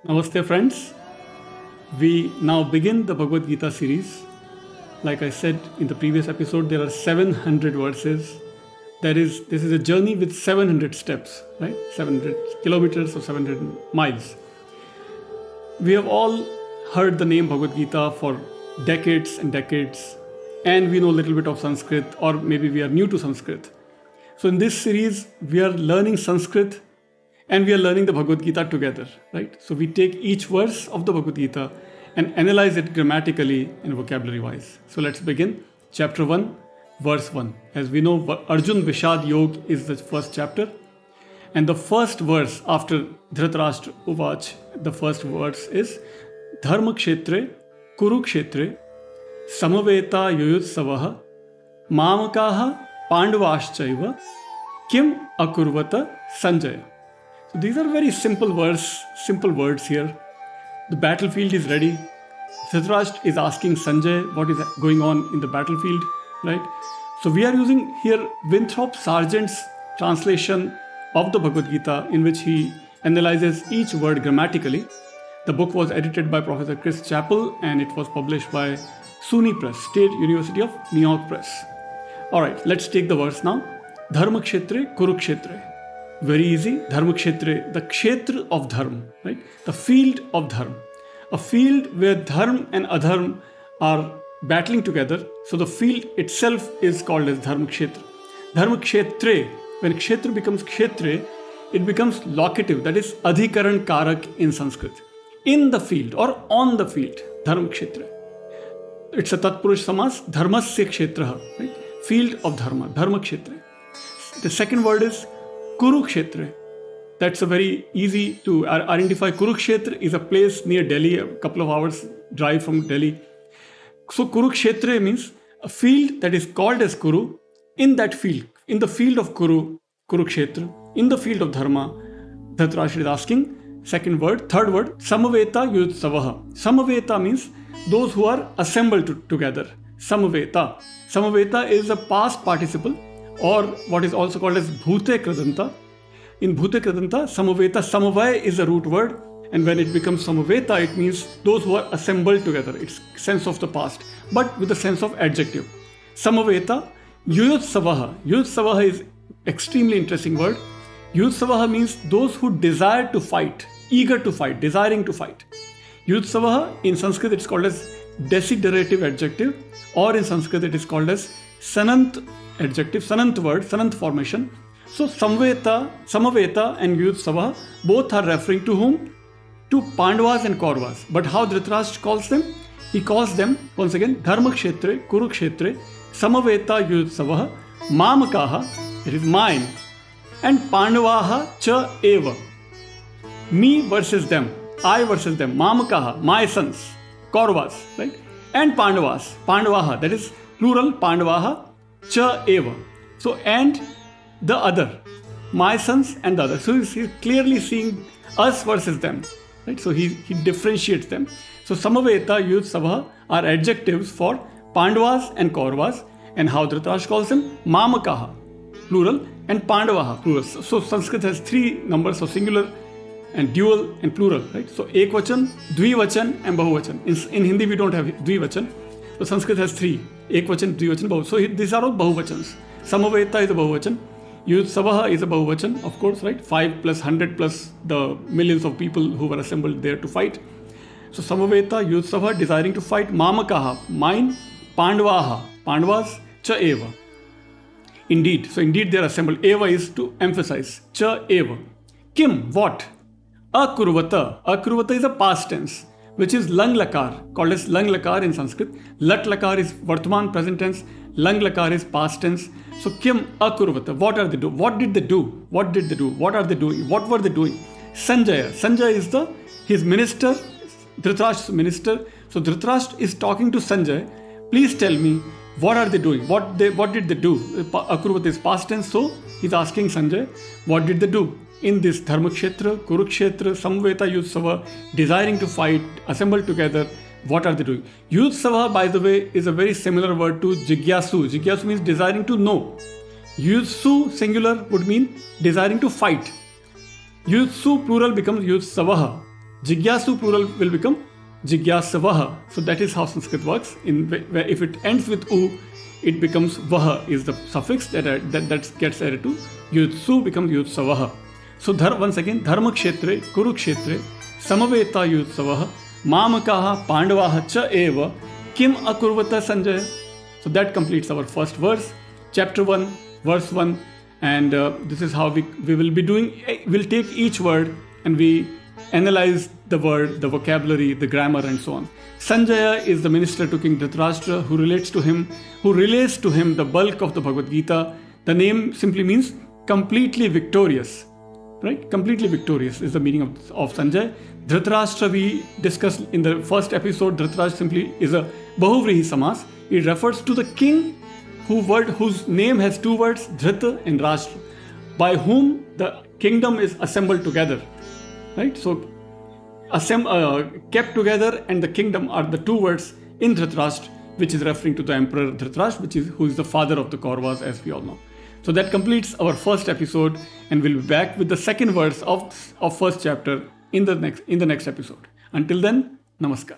Namaste friends. We now begin the Bhagavad Gita series. Like I said in the previous episode, there are 700 verses. This is a journey with 700 steps, right? 700 kilometers or 700 miles. We have all heard the name Bhagavad Gita for decades and decades, and we know a little bit of Sanskrit, or maybe we are new to Sanskrit. So in this series, we are learning Sanskrit and we are learning the Bhagavad Gita together, right? So we take each verse of the Bhagavad Gita and analyze it grammatically and vocabulary-wise. So let's begin. Chapter 1, verse 1. As we know, Arjun Vishad Yog is the first chapter. And the first verse after Dhritarashtra Uvach, the first verse is Dharma Kshetre, Kurukshetre, Samaveta Yuyutsavaha, Mamakaha Pandavaschaiva, Kim Akurvata Sanjaya. So these are very simple words here. The battlefield is ready. Dhritarashtra is asking Sanjay what is going on in the battlefield, right? So we are using here Winthrop Sargent's translation of the Bhagavad Gita, in which he analyzes each word grammatically. The book was edited by Professor Chris Chappell and it was published by SUNY Press, State University of New York Press. Alright, let's take the verse now. Dharma Kshetre, Kurukshetre. Very easy. Dharma Kshetre, the Kshetra of Dharma, right? The field of Dharma. A field where Dharma and Adharma are battling together. So the field itself is called as Dharma Kshetra. Dharma Kshetre, when Kshetra becomes Kshetre, it becomes locative, that is Adhikaran Karak in Sanskrit. In the field or on the field, Dharma Kshetra. It's a Tatpurush Samas, Dharmasya Kshetraha, right? Field of Dharma, Dharma Kshetra. The second word is Kurukshetra. That's a very easy to identify. Kurukshetra is a place near Delhi, a couple of hours drive from Delhi. So Kurukshetra means a field that is called as Kuru. In that field, in the field of Kurukshetra, in the field of Dharma, Dhritarashtra is asking. Second word, third word, Samaveta Yutsavaha. Samaveta means those who are assembled together. Samaveta. Samaveta is a past participle, or what is also called as Bhute Kradanta. In Bhute Kradanta, Samaveta, Samavaya is a root word, and when it becomes Samaveta, it means those who are assembled together. It's sense of the past, but with the sense of adjective. Samaveta, Yutsavaha. Yutsavaha is extremely interesting word. Yutsavaha means those who desire to fight, eager to fight, desiring to fight. Yutsavaha, in Sanskrit it's called as desiderative adjective, or in Sanskrit it is called as Sanant adjective, Sanant word, Sanant formation. So Samaveta and Yutsavaha both are referring to whom? To Pandavas and Kauravas. But how Dhritarashtra calls them? He calls them, once again, Dharma Kshetre, Kurukshetre, Samaveta Yutsavaha, Mamakaha, it is mine, and Pandavaha cha eva. Me versus them, I versus them, Mamakaha, my sons, Kauravas, right? And Pandavas, Pandavaha, that is plural, Pandavaha cha eva. So, and the other, my sons and the other. So he's clearly seeing us versus them, right? So he differentiates them. So Samaveta, Yutsavaha are adjectives for Pandavas and Kauravas, and how Dhritarashtra calls them? Mamakaha, plural, and Pandavaha, plural. So Sanskrit has three numbers, so singular and dual and plural, right? So Ekvachan, Dvivachan and Bahuvachan. In Hindi we don't have Dvivachan. So Sanskrit has three, Ekvachan, Dvivachan, Bahuvachan. So these are all Bahuvachans. Samaveta is a Bahuvachan. Yutsavaha is a Bahuvachan, of course, right? 5 plus 100 plus the millions of people who were assembled there to fight. So Samaveta, Yutsavaha, desiring to fight. Mamakaha, mine. Pandavaha, Pandavas, cha eva. Indeed, so indeed they are assembled. Eva is to emphasize. Cha eva. Kim, what? Akurvata. Akurvata is a past tense, which is lang lakar, called as lang lakar in Sanskrit. Lat lakar is Vartman, present tense. Lang lakar is past tense. So Kim akurvata. What are they doing? What did they do? What did they do? What are they doing? What were they doing? Sanjaya. Sanjaya is his minister, Dhritarashtra's minister. So Dhritarashtra is talking to Sanjay. Please tell me, what are they doing? What did they do? Akurvata is past tense, so he's asking Sanjay, what did they do? In this Dharma Kshetra, Kurukshetra, Samveta Yutsava, desiring to fight, assembled together, What are they doing? Yutsava, by the way, is a very similar word to jigyasu. Jigyasu means desiring to know. Yutsu singular would mean desiring to fight. Yutsu plural becomes yutsavaha. Jigyasu plural will become jigyasavaha. So that is how Sanskrit works. Where if it ends with u, it becomes vaha is the suffix that gets added to. Yutsu becomes yutsavaha. So once again, dharma kshetre, kurukshetre, samaveta yutsavaha, mamakaha pandavaha cha eva, kim akurvata sanjaya. So that completes our first verse, chapter 1, verse 1. And this is how we will be doing. We'll take each word and we analyze the word, the vocabulary, the grammar, and so on. Sanjaya is the minister to King Dhritarashtra who relays to him the bulk of the Bhagavad Gita. The name simply means completely victorious. Right? Completely victorious is the meaning of Sanjay. Dhritarashtra we discussed in the first episode. Dhritarashtra simply is a Bahuvrihi Samas. It refers to the king whose name has two words, Dhrita and Rashtra, by whom the kingdom is assembled together. Right? So, kept together and the kingdom are the two words in Dhritarashtra, which is referring to the emperor Dhritarashtra, who is the father of the Kauravas, as we all know. So that completes our first episode, and we'll be back with the second verse of first chapter in the next episode. Until then, namaskar.